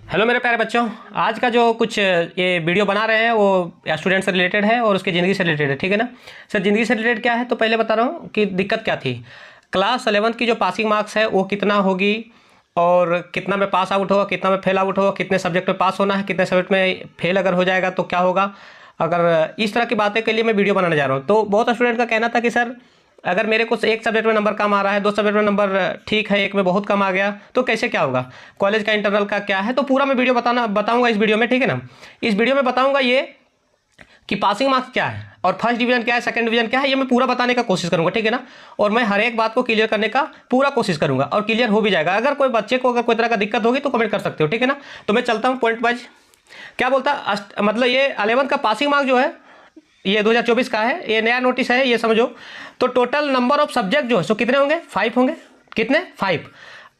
Hello मेरे प्यारे बच्चों। आज का जो कुछ ये वीडियो बना रहे हैं वो स्टूडेंट से रिलेटेड है और उसकी ज़िंदगी से रिलेटेड है, ठीक है ना। सर ज़िंदगी से रिलेटेड क्या है, तो पहले बता रहा हूँ कि दिक्कत क्या थी। क्लास 11th की जो पासिंग मार्क्स है वो कितना होगी और कितना में पास आउट होगा, कितना में फेल आउट होगा, कितने सब्जेक्ट में पास होना है, कितने सब्जेक्ट में फेल अगर हो जाएगा तो क्या होगा। अगर इस तरह की बातें के लिए मैं वीडियो बनाने जा रहा हूँ। तो बहुत स्टूडेंट का कहना था कि सर अगर मेरे को एक सब्जेक्ट में नंबर कम आ रहा है, दो सब्जेक्ट में नंबर ठीक है, एक में बहुत कम आ गया तो कैसे क्या होगा, कॉलेज का इंटरनल का क्या है। तो पूरा मैं वीडियो बताऊंगा इस वीडियो में, ठीक है ना। इस वीडियो में बताऊंगा ये कि पासिंग मार्क्स क्या है और फर्स्ट डिवीजन क्या है, सेकंड डिवीजन क्या है, ये मैं पूरा बताने का कोशिश करूंगा, ठीक है ना। और मैं हर एक बात को क्लियर करने का पूरा कोशिश करूंगा और क्लियर हो भी जाएगा। अगर कोई बच्चे को अगर कोई तरह का दिक्कत होगी तो कमेंट कर सकते हो, ठीक है ना। तो मैं चलता हूँ पॉइंट वाइज। क्या बोलता मतलब ये 11th का पासिंग मार्क्स जो है ये 2024 का है, ये नया नोटिस है, ये समझो। तो टोटल नंबर ऑफ सब्जेक्ट जो है सो कितने होंगे, 5 होंगे। कितने, 5।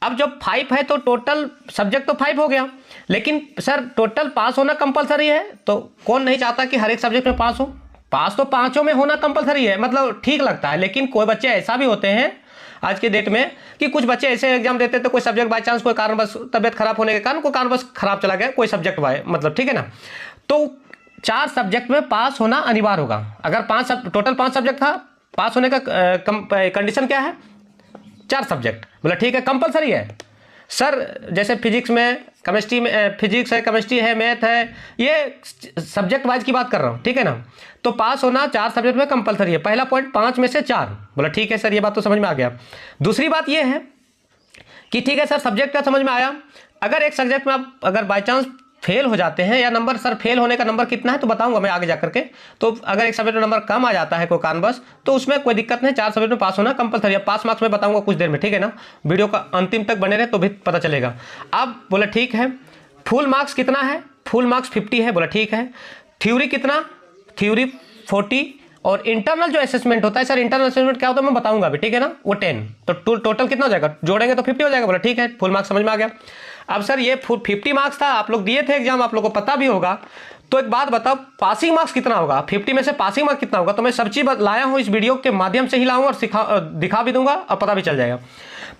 अब जब 5 है तो टोटल सब्जेक्ट तो 5 हो गया, लेकिन सर टोटल पास होना कंपलसरी है। तो कौन नहीं चाहता कि हर एक सब्जेक्ट में पास हो। पास तो पांचों में होना कंपलसरी है, मतलब ठीक लगता है। लेकिन कोई बच्चे ऐसा भी होते हैं आज के डेट में कि कुछ बच्चे ऐसे एग्जाम देते तो कोई सब्जेक्ट बाई चांस कोई कारणवश तबियत खराब होने के कारण कोई कारणवश खराब चला गया कोई सब्जेक्ट बाय मतलब, ठीक है ना। तो 4 सब्जेक्ट में पास होना अनिवार्य होगा। अगर टोटल 5 सब्जेक्ट था, पास होने का कंडीशन क्या है, 4 सब्जेक्ट, बोला ठीक है कंपलसरी है। सर जैसे फिजिक्स में, केमिस्ट्री में, फिजिक्स है, केमिस्ट्री है, मैथ है, ये सब्जेक्ट वाइज की बात कर रहा हूँ, ठीक है ना। तो पास होना 4 सब्जेक्ट में कंपलसरी है। पहला पॉइंट 5 में से 4, बोला ठीक है सर, ये बात तो समझ में आ गया। दूसरी बात ये है कि ठीक है सर सब्जेक्ट का समझ में आया। अगर एक सब्जेक्ट में आप अगर बाई चांस फेल हो जाते हैं, या नंबर सर फेल होने का नंबर कितना है तो बताऊंगा मैं आगे जाकर के। तो अगर एक सब्जेक्ट में नंबर कम आ जाता है कोई कारणवश तो उसमें कोई दिक्कत नहीं, 4 सब्जेक्ट में पास होना कंपलसरी है। पास मार्क्स में बताऊंगा कुछ देर में, ठीक है ना। वीडियो का अंतिम तक बने रहे तो भी पता चलेगा। अब बोला ठीक है फुल मार्क्स कितना है, फुल मार्क्स 50 है, बोला ठीक है। थ्योरी कितना, थ्योरी 40 और इंटरनल जो असेसमेंट होता है सर, इंटरनल असेसमेंट क्या होता है मैं बताऊंगा अभी, ठीक है ना। वो 10, तो टोटल कितना हो जाएगा, जोड़ेंगे तो 50 हो जाएगा, बोला ठीक है फुल मार्क्स समझ में आ गया। अब सर ये 50 मार्क्स था, आप लोग दिए थे एग्जाम, आप लोग को पता भी होगा। तो एक बात बताओ पासिंग मार्क्स कितना होगा, 50 में से पासिंग मार्क्स कितना होगा। तो मैं सब चीज लाया हूं इस वीडियो के माध्यम से ही लाऊंगा और दिखा भी दूंगा और पता भी चल जाएगा।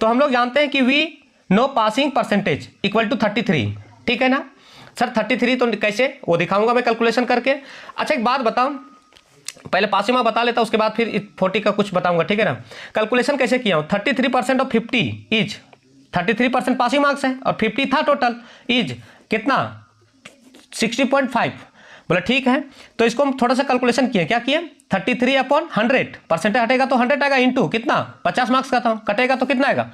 तो हम लोग जानते हैं कि we know passing percentage equal to 33, ठीक है ना सर। 33 तो कैसे, वो दिखाऊंगा मैं कैलकुलेशन करके। अच्छा एक बात बताओ, पहले पासिंग मार्क्स बता लेता हूं, उसके बाद फिर 40 का कुछ बताऊंगा, ठीक है ना। कैलकुलेशन कैसे किया हूं, 33% ऑफ 50 इज 33% पासिंग मार्क्स है और 50 था टोटल, इज कितना 60.5, बोला ठीक है। तो इसको हम थोड़ा सा कैलकुलेशन किए, क्या किए 33/100, परसेंटेज हटेगा तो 100 आएगा, इंटू कितना 50 मार्क्स का था, कटेगा तो कितना आएगा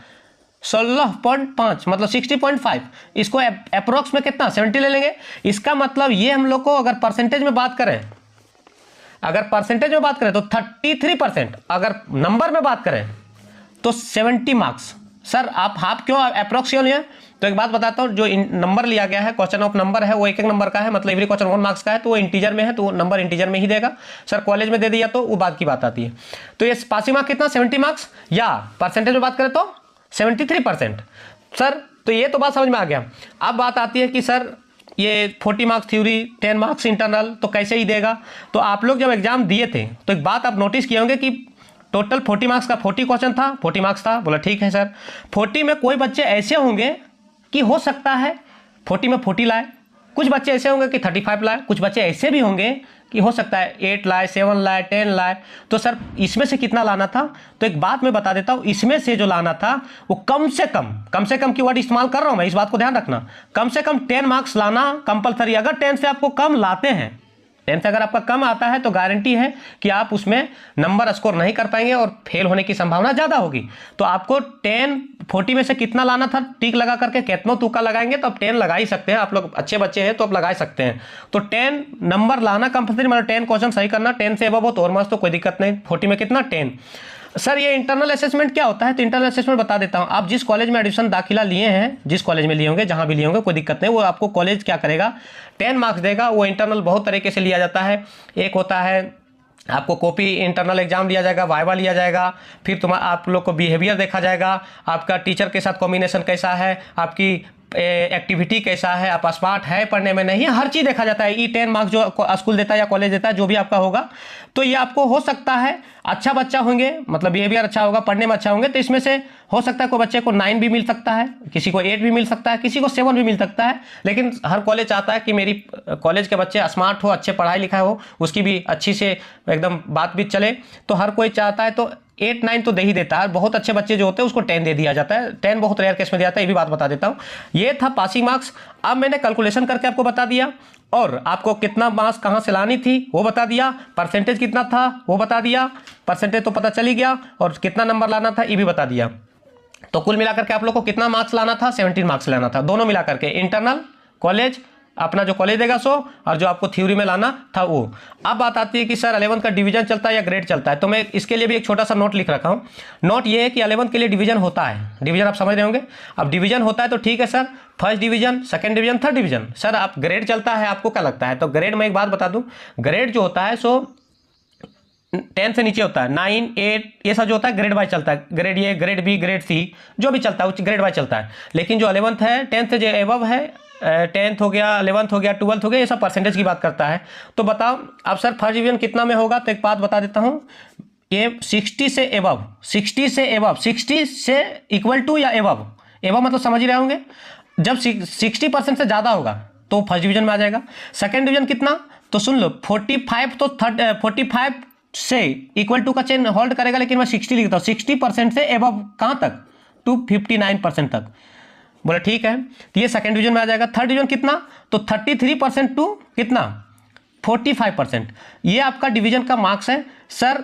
16.5 मतलब 60.5। इसको अप्रोक्स में कितना 70 ले लेंगे। इसका मतलब ये हम लोग को अगर परसेंटेज में बात करें, अगर परसेंटेज में बात करें तो 33%, अगर नंबर में बात करें तो 70 मार्क्स। सर आप हाफ क्यों अप्रोक्स क्यों लिया, तो एक बात बताता हूँ, जो नंबर लिया गया है क्वेश्चन ऑफ नंबर है वो एक नंबर का है, मतलब एवरी क्वेश्चन 1 मार्क्स का है, तो वो इंटीजर में है तो वो नंबर इंटीजर में ही देगा। सर कॉलेज में दे दिया तो वो बात की बात आती है। तो ये पासिंग मार्क्स कितना 70 मार्क्स, या परसेंटेज में बात करें तो 73%। सर तो ये तो बात समझ में आ गया। अब बात आती है कि सर ये 40 मार्क्स थ्योरी, 10 मार्क्स इंटरनल, तो कैसे ही देगा। तो आप लोग जब एग्जाम दिए थे तो एक बात आप नोटिस किए होंगे कि टोटल 40 मार्क्स का 40 क्वेश्चन था, 40 मार्क्स था, बोला ठीक है सर। 40 में कोई बच्चे ऐसे होंगे कि हो सकता है 40 में 40 लाए, कुछ बच्चे ऐसे होंगे कि 35 लाए, कुछ बच्चे ऐसे भी होंगे कि हो सकता है 8 लाए, 7 लाए, 10 लाए। तो सर इसमें से कितना लाना था, तो एक बात मैं बता देता हूँ, इसमें से जो लाना था वो कम से कम की वर्ड इस्तेमाल कर रहा हूँ मैं, इस बात को ध्यान रखना। कम से कम 10 मार्क्स लाना कंपलसरी। अगर 10 से आपको कम लाते हैं, 10 से अगर आपका कम आता है तो गारंटी है कि आप उसमें नंबर स्कोर नहीं कर पाएंगे और फेल होने की संभावना ज़्यादा होगी। तो आपको 10 40 में से कितना लाना था, टिक लगा करके कितना तुक्का लगाएंगे तो आप 10 लगा ही सकते हैं। आप लोग अच्छे बच्चे हैं तो आप लगा सकते हैं। तो 10 नंबर लाना कंपलसरी, मतलब 10 क्वेश्चन सही करना, 10 से अबव हो तो और मस्त, तो कोई दिक्कत नहीं। 40 में कितना 10। सर ये इंटरनल असेसमेंट क्या होता है, तो इंटरनल असेसमेंट बता देता हूं। आप जिस कॉलेज में एडमिशन दाखिला लिए हैं, जिस कॉलेज में लिए होंगे, जहां भी लिए होंगे कोई दिक्कत नहीं, वो आपको कॉलेज क्या करेगा 10 मार्क्स देगा। वो इंटरनल बहुत तरीके से लिया जाता है। एक होता है आपको कॉपी इंटरनल एग्जाम लिया जाएगा, वाइवा लिया जाएगा, फिर आप लोग को बिहेवियर देखा जाएगा, आपका टीचर के साथ कॉम्बिनेशन कैसा है, आपकी एक्टिविटी कैसा है, आप स्मार्ट है पढ़ने में नहीं, हर चीज़ देखा जाता है। E10 मार्क्स जो स्कूल देता है या कॉलेज देता है, जो भी आपका होगा, तो ये आपको हो सकता है अच्छा बच्चा होंगे, मतलब बिहेवियर अच्छा होगा, पढ़ने में अच्छा होंगे, तो इसमें से हो सकता है कोई बच्चे को 9 भी मिल सकता है, किसी को 8 भी मिल सकता है, किसी को 7 भी मिल सकता है। लेकिन हर कॉलेज चाहता है कि मेरी कॉलेज के बच्चे स्मार्ट हो, अच्छे पढ़ाई लिखाई हो, उसकी भी अच्छी से एकदम बात भी चले, तो हर कोई चाहता है। तो 8, 9 तो दे ही देता है। बहुत अच्छे बच्चे जो होते हैं उसको 10 दे दिया जाता है। 10 बहुत रेयर केस में दिया जाता है, ये भी बात बता देता हूँ। ये था पासिंग मार्क्स। अब मैंने कैलकुलेशन करके आपको बता दिया, और आपको कितना मार्क्स कहाँ से लानी थी वो बता दिया, परसेंटेज कितना था वो बता दिया, परसेंटेज तो पता चल ही गया, और कितना नंबर लाना था ये भी बता दिया। तो कुल मिलाकर के आप लोग को कितना मार्क्स लाना था, 17 मार्क्स लाना था, दोनों मिलाकर के, इंटरनल, कॉलेज, अपना जो कॉलेज देगा सो, और जो आपको थ्योरी में लाना था वो। अब बात आती है कि सर 11th का डिवीजन चलता है या ग्रेड चलता है, तो मैं इसके लिए भी एक छोटा सा नोट लिख रखा हूँ। नोट ये है कि 11th के लिए डिवीजन होता है, डिवीजन आप समझ रहे होंगे। अब डिवीजन होता है तो ठीक है sir, first division, second division, third division. Sir आप ग्रेड चलता है, आपको क्या लगता है? तो ग्रेड में एक बात बता दूं, ग्रेड जो होता है सो 10 से नीचे होता है, 9, 8 ये सब जो होता है ग्रेड वाइज चलता है। Grade A, grade B, grade C जो भी चलता है वो ग्रेड वाइज चलता है। लेकिन जो 11th है, 10th से जो एबव है, 10th हो गया, 11th हो गया, 12th हो गया, ये सब परसेंटेज की बात करता है। तो बताओ अब सर फर्स्ट डिवीजन कितना में होगा, तो एक बात बता देता हूँ, ये 60 से एबव, 60 से एबव, 60 से इक्वल टू या एबव, एबव मतलब समझ ही रहे होंगे, जब 60% से ज़्यादा होगा तो फर्स्ट डिवीजन में आ जाएगा। सेकेंड डिवीजन कितना, तो सुन लो 45, तो 45 से इक्वल टू का चेन होल्ड करेगा, लेकिन मैं 60 लिखता हूँ। 60% से एबव कहाँ तक, टू 59% तक। बोला ठीक है, तो ये सेकंड डिवीजन में आ जाएगा। थर्ड डिवीजन कितना, तो 33% टू कितना, 45%। ये आपका डिवीजन का मार्क्स है। सर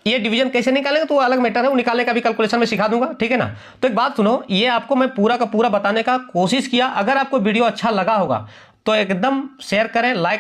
ये डिवीजन कैसे निकालेंगे तो वो अलग मैटर है, वो निकालने का भी कैलकुलेशन में सिखा दूंगा, ठीक है ना। तो एक बात सुनो, ये आपको मैं पूरा का पूरा बताने का कोशिश किया। अगर आपको वीडियो अच्छा लगा होगा तो एकदम शेयर करें, लाइक